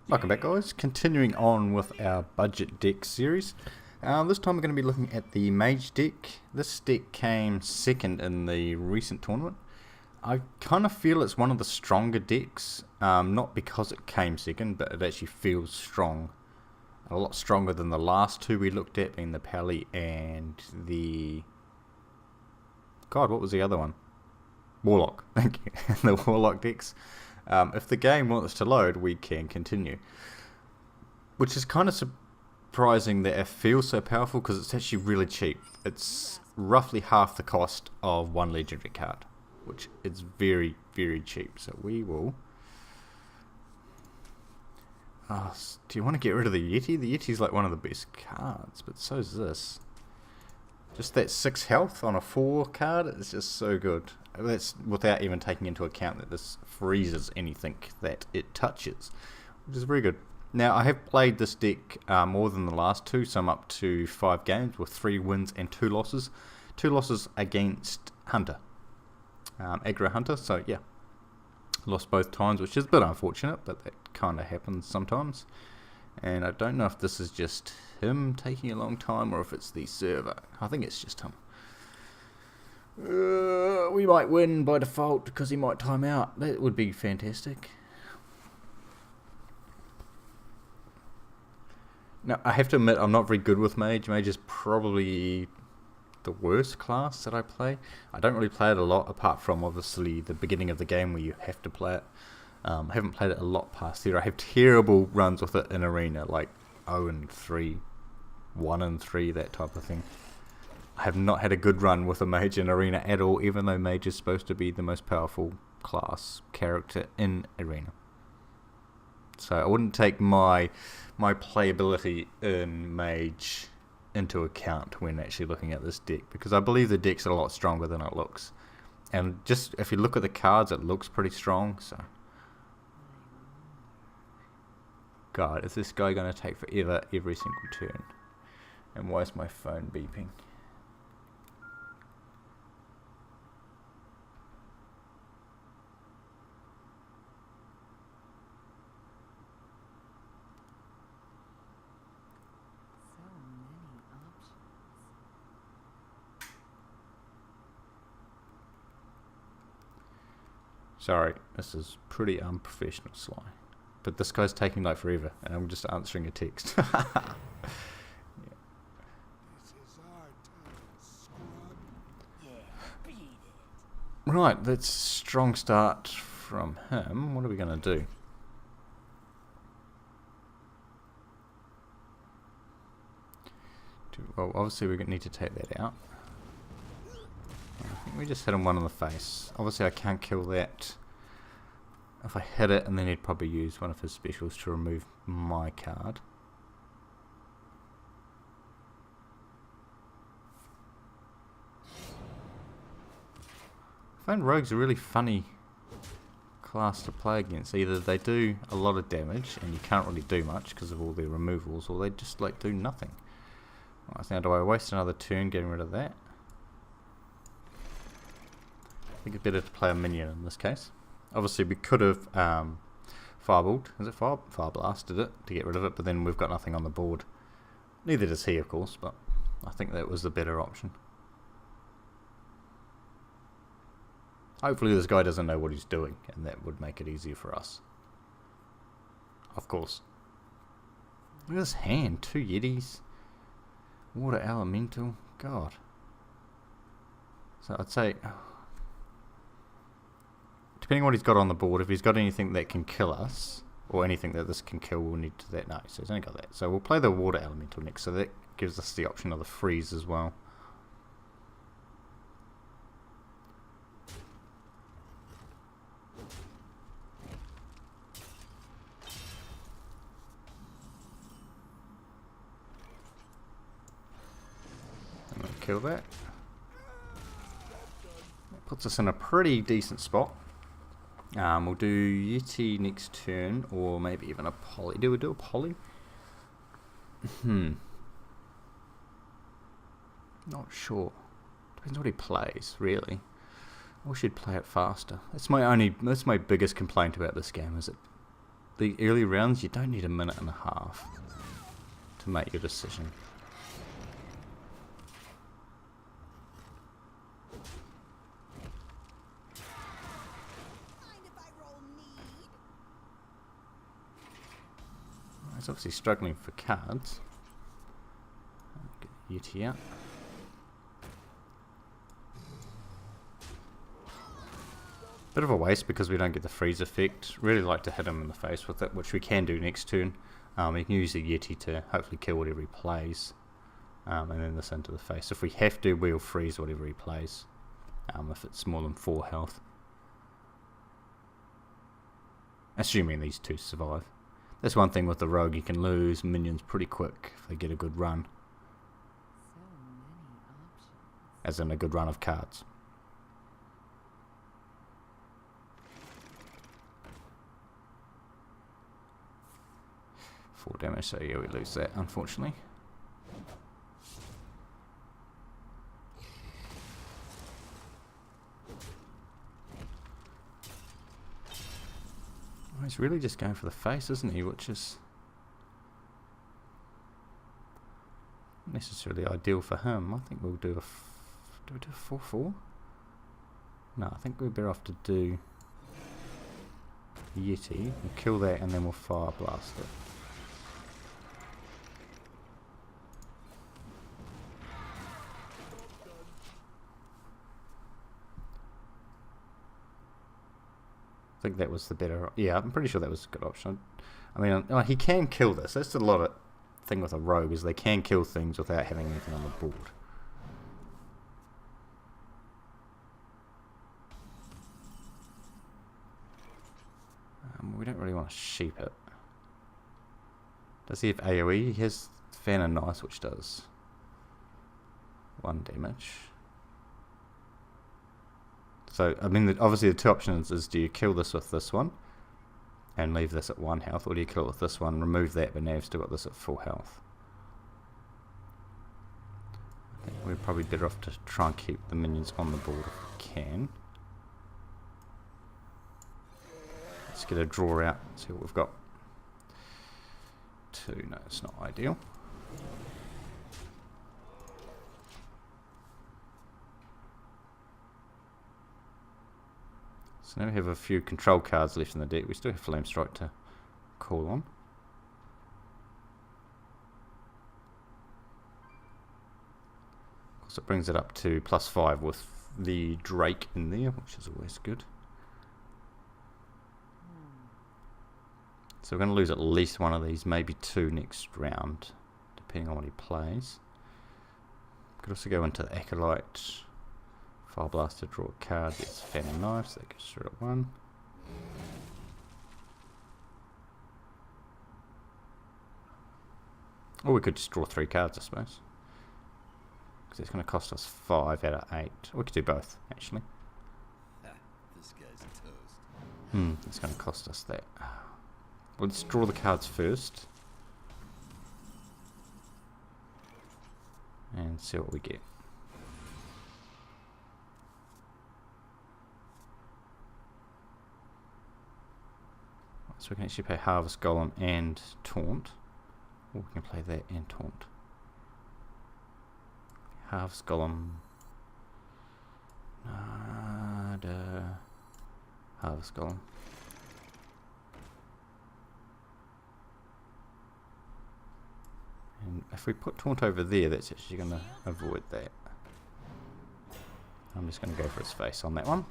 Welcome back, guys. Continuing on with our budget deck series. This time we're going to be looking at the Mage deck. This deck came second in the recent tournament. I kind of feel it's one of the stronger decks, not because it came second, but it actually feels strong. A lot stronger than the last two we looked at, being the Pally and the... God, what was the other one? Warlock. Thank you. The Warlock decks. If the game wants to load, we can continue. Which is kind of surprising that it feels so powerful, because it's actually really cheap. It's roughly half the cost of one legendary card, which is very, very cheap. So we will... do you want to get rid of the Yeti? The Yeti's like one of the best cards, but so is this. Just that 6 health on a 4 card is just so good. That's without even taking into account that this freezes anything that it touches, which is very good. Now, I have played this deck more than the last two, so I'm up to 5 games with 3 wins and 2 losses. 2 losses against Hunter, aggro Hunter, so yeah. Lost both times, which is a bit unfortunate, but that kind of happens sometimes. And I don't know if this is just him taking a long time or if it's the server. I think it's just him. We might win by default because he might time out. That would be fantastic. Now, I have to admit, I'm not very good with Mage. Mage is probably the worst class that I play. I don't really play it a lot, apart from obviously the beginning of the game where you have to play it. I haven't played it a lot past there. I have terrible runs with it in Arena, like 0-3, 1-3, that type of thing. I have not had a good run with a Mage in Arena at all, even though Mage is supposed to be the most powerful class character in Arena. So I wouldn't take my playability in Mage into account when actually looking at this deck, because I believe the deck's a lot stronger than it looks. And just if you look at the cards, it looks pretty strong. So, God, is this guy going to take forever every single turn? And why is my phone beeping? Sorry, this is pretty unprofessional, Sly. But this guy's taking like forever, and I'm just answering a text. Yeah. Right, that's a strong start from him. What are we going to do? Well, obviously we need to take that out. I think we just hit him one on the face. Obviously I can't kill that. If I hit it, and then he'd probably use one of his specials to remove my card. I find rogues a really funny class to play against. Either they do a lot of damage and you can't really do much because of all their removals, or they just like do nothing. Right, so now do I waste another turn getting rid of that? I think it's better to play a minion in this case. Obviously we could have fireballed, is it fire blasted it to get rid of it, but then we've got nothing on the board. Neither does he, of course, but I think that was the better option. Hopefully this guy doesn't know what he's doing, and that would make it easier for us. Of course. Look at this hand, 2 Yetis. Water Elemental, God. So I'd say... depending on what he's got on the board, if he's got anything that can kill us, or anything that this can kill, we'll need to that. No, so he's only got that. So we'll play the Water Elemental next, so that gives us the option of the freeze as well. I'm going to kill that. That puts us in a pretty decent spot. We'll do Yeti next turn, or maybe even a Poly. Do we do a Poly? Not sure. Depends what he plays, really. I wish he'd play it faster. That's my biggest complaint about this game, is it the early rounds, you don't need a minute and a half to make your decision. He's obviously struggling for cards. Get Yeti out. Bit of a waste because we don't get the freeze effect. Really like to hit him in the face with it, which we can do next turn. We can use the Yeti to hopefully kill whatever he plays, and then this into the face. If we have to, we'll freeze whatever he plays, if it's more than 4 health. Assuming these two survive. That's one thing with the rogue, you can lose minions pretty quick if they get a good run. So many options. As in a good run of cards. Full damage, so yeah, we lose that, unfortunately. Oh, he's really just going for the face, isn't he? Which is not necessarily ideal for him. I think we'll do a... do we do a 4-4? No, I think we're better off to do Yeti. We'll kill that and then we'll fire blast it. I think that was the better... yeah, I'm pretty sure that was a good option. I mean, he can kill this. That's a lot of thing with a rogue, is they can kill things without having anything on the board. We don't really want to sheep it. Does he have AoE? He has Fan and Nice, which does 1 damage. So, I mean, obviously the two options is, do you kill this with this one and leave this at 1 health, or do you kill it with this one, remove that, but now you've still got this at full health? I think we're probably better off to try and keep the minions on the board if we can. Let's get a draw out, see what we've got. 2, no, it's not ideal. So now we have a few control cards left in the deck. We still have Flame Strike to call on. Of course, it brings it up to +5 with the Drake in there, which is always good. So we're going to lose at least one of these, maybe 2 next round, depending on what he plays. Could also go into the Acolyte. Fire Blaster, draw a card, gets Fan and Knife, so that goes through at 1. Or we could just draw 3 cards, I suppose. Because it's going to cost us 5 out of 8. Or we could do both, actually. This guy's toast. It's going to cost us that. Well, let's draw the cards first. And see what we get. So we can actually play Harvest Golem and Taunt. Or we can play that and Taunt. Harvest Golem. Harvest Golem. And if we put Taunt over there, that's actually going to avoid that. I'm just going to go for his face on that one.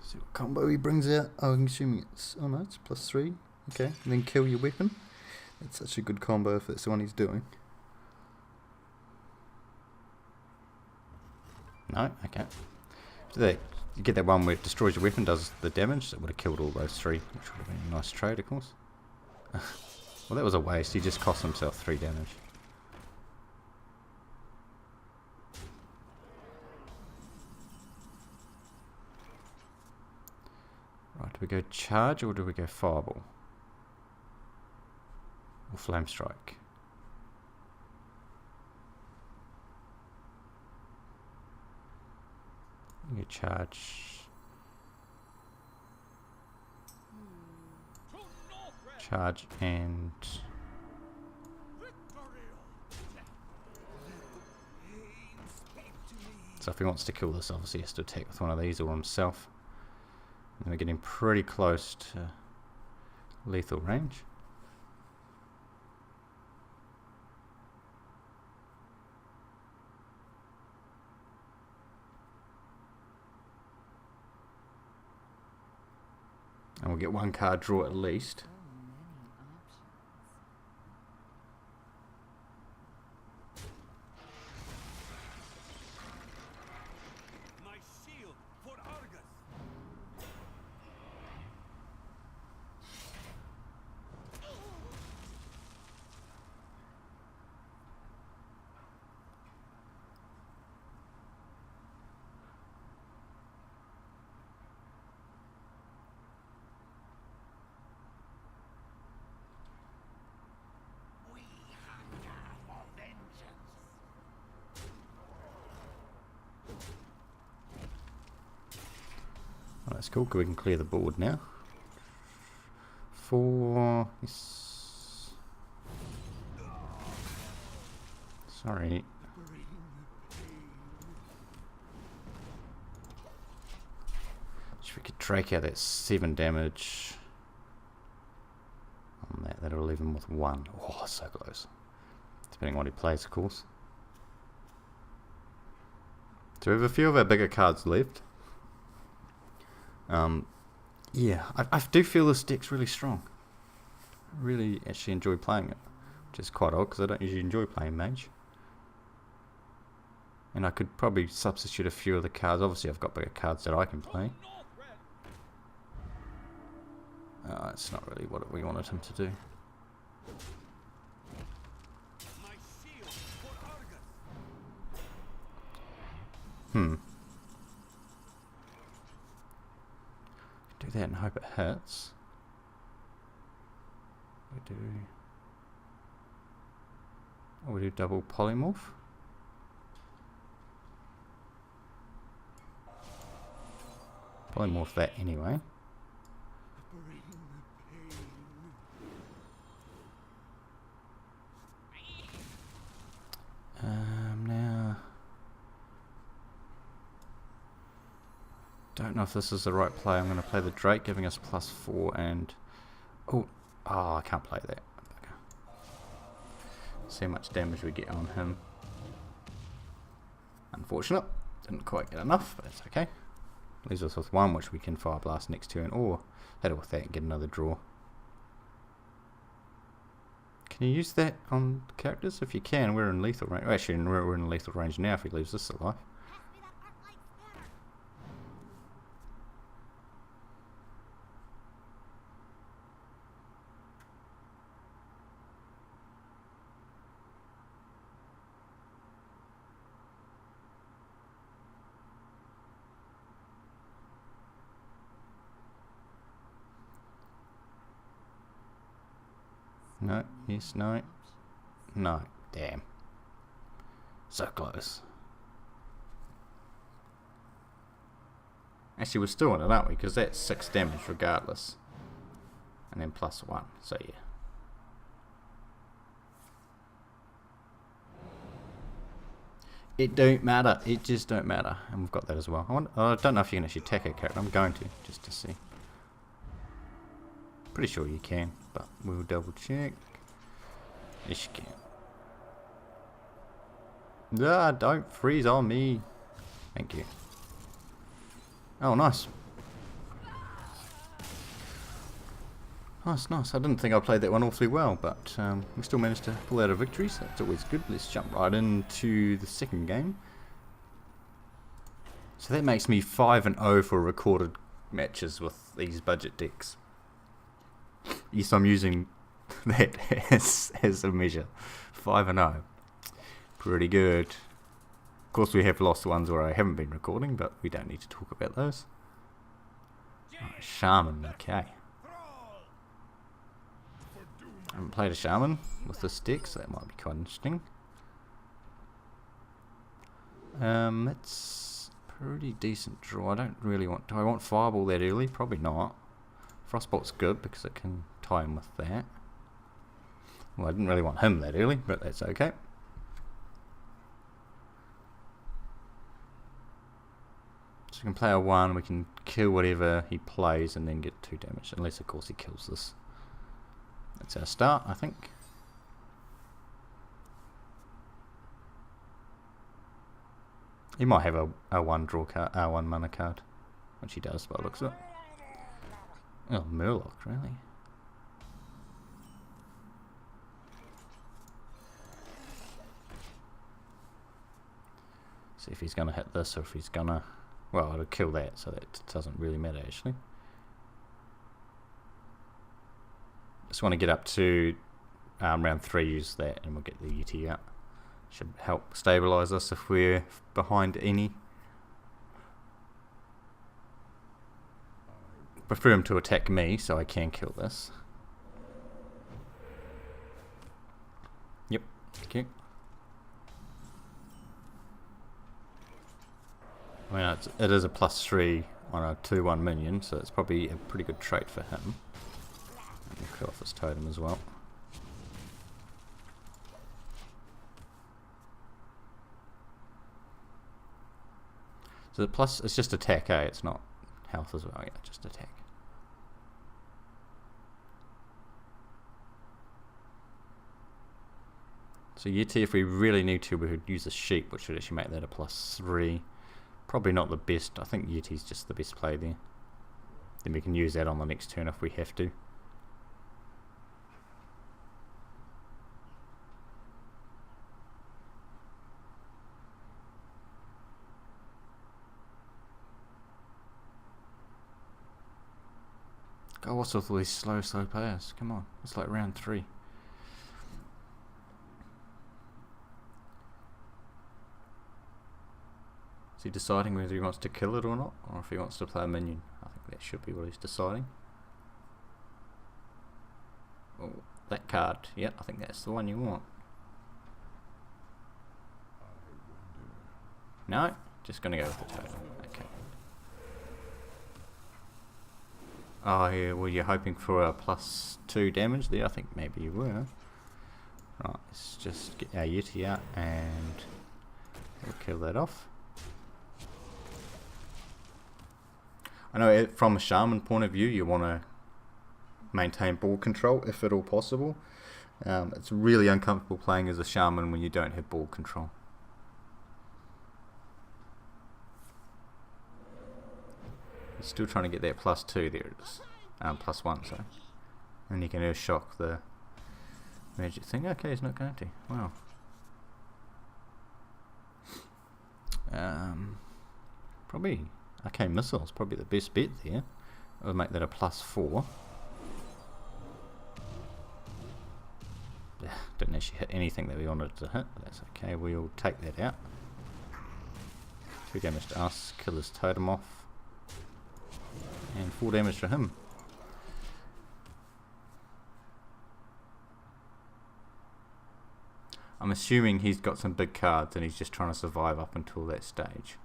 See what combo he brings out. Oh, I'm assuming it's... oh no, it's +3. Okay, and then kill your weapon. That's such a good combo if that's the one he's doing. No? Okay. So you get that one where it destroys your weapon, does the damage. That would have killed all those 3, which would have been a nice trade, of course. Well, that was a waste. He just cost himself 3 damage. Right, we go charge or do we go fireball? Or flame strike? We go charge. Charge and so if he wants to kill this, obviously he has to attack with one of these or himself. And we're getting pretty close to lethal range. And we'll get one card draw at least. Oh, that's cool, 'cause we can clear the board now. 4. Yes. Sorry. If we could Drake out that 7 damage on that, that'll leave him with 1. Oh, so close. Depending on what he plays, of course. So we have a few of our bigger cards left. Yeah, I do feel this deck's really strong. I really actually enjoy playing it, which is quite odd because I don't usually enjoy playing Mage. And I could probably substitute a few of the cards. Obviously I've got bigger cards that I can play. It's not really what we wanted him to do. Do that and hope it hits. We do double polymorph. Polymorph that anyway. Now don't know if this is the right play. I'm going to play the Drake, giving us +4 and oh, I can't play that. Okay. See how much damage we get on him. Unfortunate, didn't quite get enough, but it's okay. Leaves us with 1, which we can fire blast next turn, or hit it with that and get another draw. Can you use that on characters? If you can, we're in lethal range. Actually, we're in lethal range now if he leaves this alive. No, yes, no. No, damn. So close. Actually, we're still in it, aren't we? Because that's 6 damage regardless. And then +1, so yeah. It don't matter. It just don't matter. And we've got that as well. I don't know if you can actually attack a character. I'm going to, just to see. Pretty sure you can, but we'll double check. Yes, you can. Ah, don't freeze on me. Thank you. Oh, nice. Nice. I didn't think I played that one awfully well, but we still managed to pull out a victory, so that's always good. Let's jump right into the second game. So that makes me 5-0 for recorded matches with these budget decks. Yes, I'm using that as a measure. 5-0. Pretty good. Of course, we have lost ones where I haven't been recording, but we don't need to talk about those. Right, Shaman, okay. I haven't played a Shaman with this deck, so that might be quite interesting. It's pretty decent draw. I don't really want... Do I want Fireball that early? Probably not. Frostbolt's good because it can tie him with that. Well, I didn't really want him that early, but that's okay. So we can play a 1, we can kill whatever he plays and then get 2 damage, unless of course he kills this. That's our start, I think. He might have a 1 draw card, 1 mana card, which he does by the looks of it. Oh, Murloc, really? See if he's gonna hit this or if he's gonna... Well, it'll kill that, so that doesn't really matter actually. Just want to get up to round 3, use that, and we'll get the Yeti out. Should help stabilise us if we're behind any. Prefer him to attack me so I can kill this. Yep, okay. I mean, it is a +3 on a 2/1 minion, so it's probably a pretty good trait for him. And we'll kill off his totem as well. So the plus, it's just attack, eh? It's not health as well, yeah, just attack. So Yeti, if we really need to, we would use a sheep, which would actually make that a +3. Probably not the best. I think Yeti's just the best play there. Then we can use that on the next turn if we have to. God, what's with all these slow players? Come on, it's like round 3. Is he deciding whether he wants to kill it or not, or if he wants to play a minion? I think that should be what he's deciding. Oh, that card. Yeah, I think that's the one you want. No, just gonna go with the totem. Okay. Oh yeah, well you're hoping for a +2 damage there. I think maybe you were. Right, let's just get our Yeti out and we'll kill that off. I know from a Shaman point of view you want to maintain ball control if at all possible. It's really uncomfortable playing as a Shaman when you don't have ball control. He's still trying to get that +2, there it is. +1, sorry. And you can Earth Shock the magic thing. Okay, he's not going to. Wow. Probably Arcane Missile's probably the best bet there. I'll make that a +4. Didn't actually hit anything that we wanted to hit, but that's okay. We'll take that out. 2 damage to us, kill his totem off. And 4 damage to him. I'm assuming he's got some big cards and he's just trying to survive up until that stage.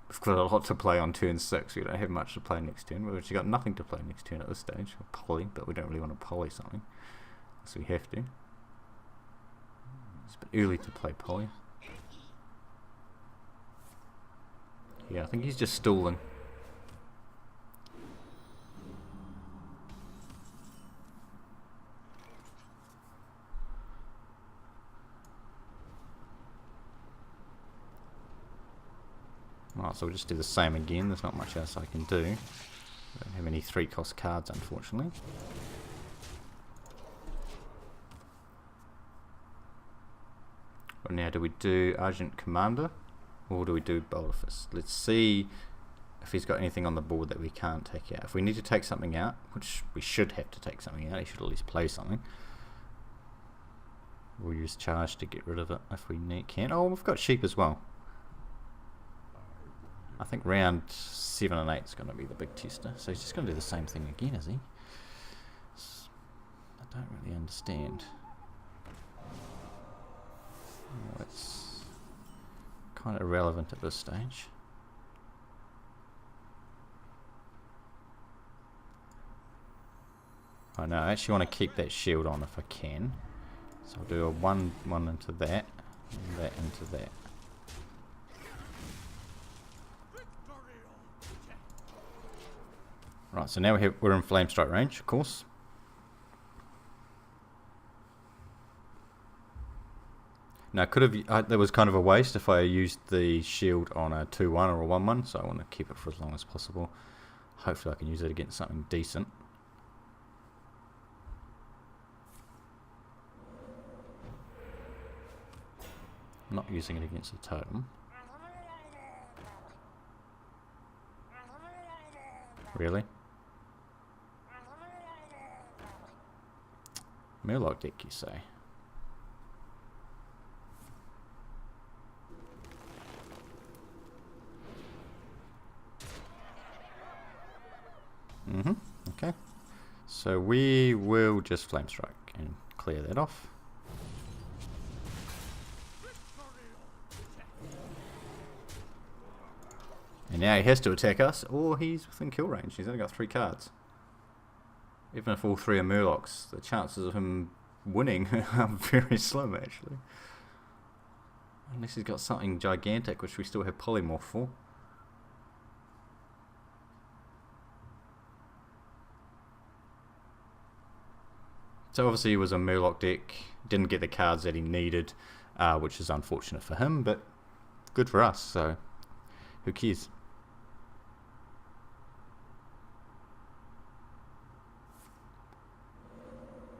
We've got a lot to play on turn 6. We don't have much to play next turn. We've actually got nothing to play next turn at this stage. We're poly, but we don't really want to poly something. So we have to. It's a bit early to play poly. Yeah, I think he's just stalling. Right, so we'll just do the same again. There's not much else I can do. Don't have any 3-cost cards, unfortunately. Well, now, do we do Argent Commander or do we do Boltifice? Let's see if he's got anything on the board that we can't take out. If we need to take something out, which we should have to take something out, he should at least play something. We'll use Charge to get rid of it if we can. Oh, we've got Sheep as well. I think round 7 and 8 is going to be the big tester. So he's just going to do the same thing again, is he? I don't really understand. Oh, it's kind of irrelevant at this stage. I know, I actually want to keep that shield on if I can. So I'll do a 1 into that, and that into that. Right, so now we're in flame strike range, of course. Now, could have that was kind of a waste if I used the shield on a 2-1 or a 1-1, so I want to keep it for as long as possible. Hopefully I can use it against something decent. I'm not using it against a totem. Really? Murloc deck, you say? Okay. So we will just flame strike and clear that off. And now he has to attack us, or he's within kill range. He's only got 3 cards. Even if all 3 are Murlocs, the chances of him winning are very slim, actually. Unless he's got something gigantic, which we still have Polymorph for. So obviously it was a Murloc deck, didn't get the cards that he needed, which is unfortunate for him, but good for us, so who cares?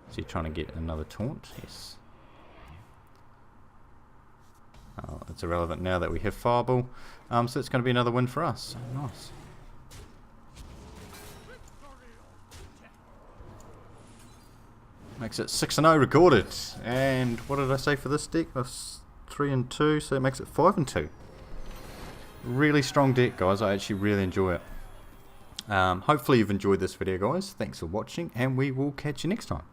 So you're trying to get another taunt? Yes. Oh, it's irrelevant now that we have Fireball. So it's going to be another win for us. So nice. Makes it 6-0 recorded. And what did I say for this deck? That's 3-2, so it makes it 5-2. Really strong deck, guys. I actually really enjoy it. Hopefully you've enjoyed this video, guys. Thanks for watching, and we will catch you next time.